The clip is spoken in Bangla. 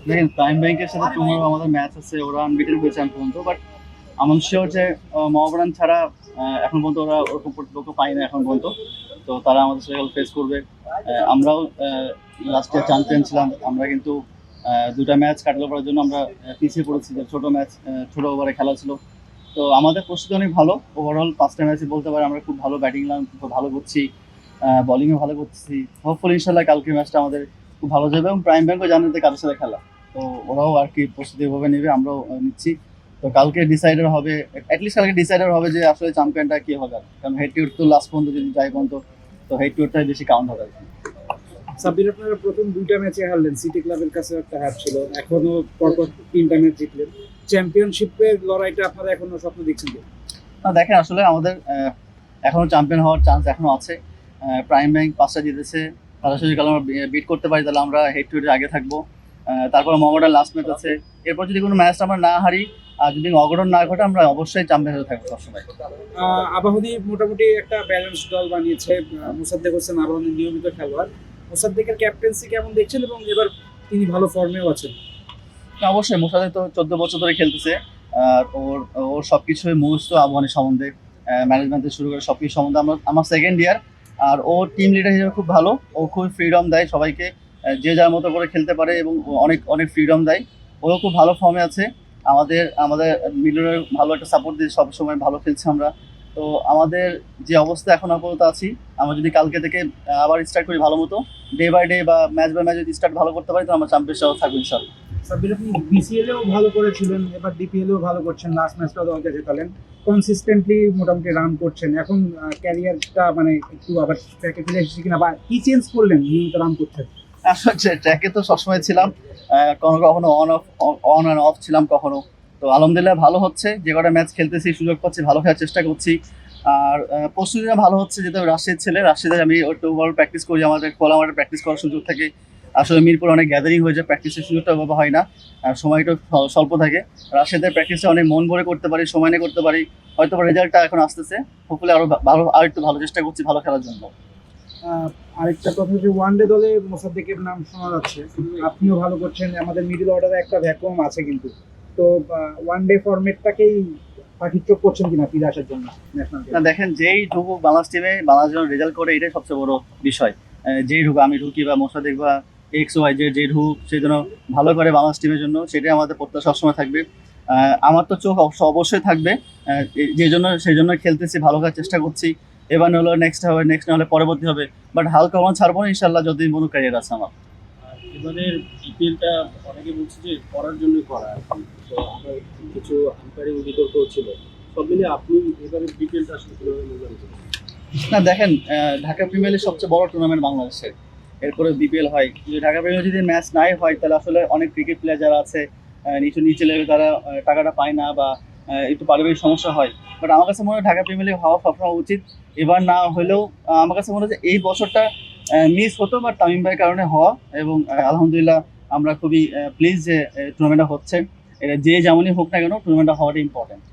দেখেন প্রাইম ব্যাংকের সাথে টুমোরো আমাদের ম্যাচ আছে, ওরা আনবিটেন হয়েছে এখন পর্যন্ত। বাট আমার শিওর যে মহাবারান ছাড়া এখন পর্যন্ত ওরা ওরকম লোকও পায় না এখন পর্যন্ত। তো তারা আমাদের সাথে ফেস করবে। আমরাও লাস্ট ইয়ার চ্যাম্পিয়ন ছিলাম, আমরা কিন্তু দুটা ম্যাচ কাটালো করার জন্য আমরা পিছিয়ে পড়েছি, যে ছোট ম্যাচ, ছোট ওভারে খেলা ছিল। তো আমাদের প্রস্তুতি অনেক ভালো, ওভারঅল পাঁচটা ম্যাচে বলতে পারি আমরা খুব ভালো ব্যাটিং লাইন খুব ভালো করছি, বোলিংও ভালো করছি। হোপফুলি ইনশাল্লাহ কালকের ম্যাচটা আমাদের খুব ভালো যাবে, এবং প্রাইম ব্যাংকও জানে যে কাদের সাথে খেলা। তো ওরাও আর কি প্রস্তুতি ভাবে নেবে, আমরাও নিচ্ছি। তো কালকে ডিসাইডার হবে, অ্যাটলিস্ট কালকে ডিসাইডার হবে যে আসলে চ্যাম্পিয়নটা কি হবে আর কি। কারণ হেড টু হেড তো লাস্ট পর্যন্ত যদি যাই পর্যন্ত, তো হেড টু হেডটাই বেশি কাউন্ট হবে আর কি। সাব্বির, আপনারা প্রথম দুইটা ম্যাচে হারলেন, সিটি ক্লাবের কাছে একটা হার ছিল, এখনো পরপর তিনটা ম্যাচ জিতলেন। চ্যাম্পিয়নশিপের লড়াইটা আপনারা এখনো স্বপ্ন দেখছেন তো? না দেখেন, আসলে আমাদের এখনো চ্যাম্পিয়ন হওয়ার চান্স এখনো আছে। প্রাইম ব্যাংক পাঁচটা জিতেছে, তাদের সাথে যদি আমরা বিট করতে পারি তাহলে আমরা হেড টু হেড আগে থাকবো। তারপর মোহামেডান লাস্ট ম্যাচ আছে, এরপর যদি কোনো ম্যাচ আমরা না হারি আর যদি অঘটন না ঘটে, আমরা অবশ্যই চ্যাম্পিয়ন হয়ে থাকবো সবসময়। আবাহনী মোটামুটি একটা ব্যালেন্স দল বানিয়েছে। মোসাদ্দেক হোসেন আবাহনীর নিয়মিত খেলোয়াড়। মোসাদ্দেকের ক্যাপ্টেন্সি কেমন দেখছেন, এবং এবার তিনি ভালো ফর্মেও আছেন? না, অবশ্যই মোসাদে তো 14 বছর ধরে খেলতেছে। আর ওর ওর সবকিছুই মুখস্থ আবহানী সম্বন্ধে, ম্যানেজমেন্ট থেকে শুরু করে সবকিছু সম্বন্ধে। আমার সেকেন্ড ইয়ার, আর ও টিম লিডার হিসেবে খুব ভালো। ও খুব ফ্রিডম দেয় সবাইকে, যে যার মতো করে খেলতে পারে, এবং ও অনেক অনেক ফ্রিডম দেয়। ও খুব ভালো ফর্মে আছে। আমাদের আমাদের মিডলের ভালো একটা সাপোর্ট দিয়ে সবসময় ভালো খেলছে আমরা। তো আমাদের যে অবস্থা এখন আপাতত আছি, আমরা যদি কালকে থেকে আবার স্টার্ট করি ভালো মতো, ডে বাই ডে বা ম্যাচ বাই ম্যাচ যদি স্টার্ট ভালো করতে পারি, তো আমরা চ্যাম্পিয়নশিপ থাকবো ইনশাল্লাহ। সাব্বির, আপনি বিসিএলেও ভালো করেছিলেন, এবার ডিপিএলেও ভালো করছেন, লাস্ট ম্যাচটাও দলকে জেতালেন, কনসিস্টেন্টলি মোটামুটি রান করছেন। এখন ক্যারিয়ারটা মানে একটু আবার ট্র্যাকে ফিরে এসেছে কিনা, বা কি চেঞ্জ করলেন নিয়মিত রান করছেন? আসলে ট্র্যাকে তো সবসময় ছিলাম, কখনো কখনো অন অ্যান্ড অফ ছিলাম কখনো। তো আলহামদুলিল্লাহ ভালো হচ্ছে, যে কটা ম্যাচ খেলতেছি সুযোগ পাচ্ছি, ভালো খেলার চেষ্টা করছি। আর প্রস্তুতিটা ভালো হচ্ছে, যেহেতু আমি রাজশাহীর ছেলে, রাজশাহীতে আমি একটু ওভার প্র্যাকটিস করি, আমাদের খোলা মাঠে প্র্যাকটিস করার সুযোগ থাকে। আসলে মিরপুর অনেক গ্যাদারিং হয়ে যায়, প্র্যাকটিসের সুযোগটা ওভাবে হয় না, আর সময়টা স্বল্প থাকে। রাজশাহীতে প্র্যাকটিসটা অনেক মন ভরে করতে পারি, সময় নিয়ে করতে পারি। হয়তো রেজাল্টটা এখন আসতেছে, হোপফুলি আরো ভালো, আর একটু ভালো চেষ্টা করছি ভালো খেলার জন্য। আহ, আরেকটা কথা, যে ওয়ানডে দলে মোসাদ্দেকের নাম শোনা যাচ্ছে, আপনিও ভালো করছেন, আমাদের মিডল অর্ডারে একটা ভ্যাকুয়াম আছে কিন্তু। তো ওয়ানডে ফরম্যাটটাকেই পাখির চোখ করছেন কিনা ফিরে আসার জন্য ন্যাশনাল না টিমে? দেখেন, যেই ঢুকু বাংলাদেশ টিমে, বাংলাদেশ যেন রেজাল্ট করে, এটাই সবচেয়ে বড় বিষয়। যেই ঢুক, আমি ঢুকি বা মোসাদ্দেক বা এক্স ওয়াই যে ঢুক, সেই জন্য ভালো করে বাংলাদেশ টিমের জন্য, সেটাই আমাদের প্রত্যাশা সবসময় থাকবে। আমার তো চোখ অবশ্যই থাকবে, যে জন্য সেই জন্য খেলতেছি, ভালো করার চেষ্টা করছি। এবার না হলো নেক্সট হবে, নেক্সট না হলে পরবর্তী হবে, বাট হালকা কোনো ছাড়বো না ইনশাল্লাহ, যতদিন কোনো ক্যারিয়ার আছে আমার। আর এবারের বিপিএলটা অনেকে বলছে যে করার জন্যই করা আর কি। তো আবার কিছু আম্পায়ারিং বিতর্কও ছিল। সব মিলিয়ে আপনি এবারের বিপিএলটা আসলে কিভাবে মূল্যায়ন করেন? না দেখেন, ঢাকা প্রিমিয়ার লিগ সবচেয়ে বড় টুর্নামেন্ট বাংলাদেশের, এরপরে বিপিএল হয়। যদি ঢাকা প্রিমিয়ার যদি ম্যাচ নাই হয়, তাহলে আসলে অনেক ক্রিকেট প্লেয়ার যারা আছে নিচু নিচে লেভেলে, তারা টাকাটা পায় না, বা একটু পারিবারিক সমস্যা হয়। বাট আমার কাছে মনে হয় ঢাকা প্রিমিয়ার লিগ হওয়া সবসময় উচিত। এবার না হলেও আমার কাছে মনে হয় যে এই বছরটা মিস হতো, বাট তামিম ভাইয়ের কারণে হওয়া। এবং আলহামদুলিল্লাহ আমরা খুবই প্লিজ যে টুর্নামেন্টটা হচ্ছে। এটা যে যেমনই হোক না কেন, টুর্নামেন্টটা হওয়াটা ইম্পর্টেন্ট।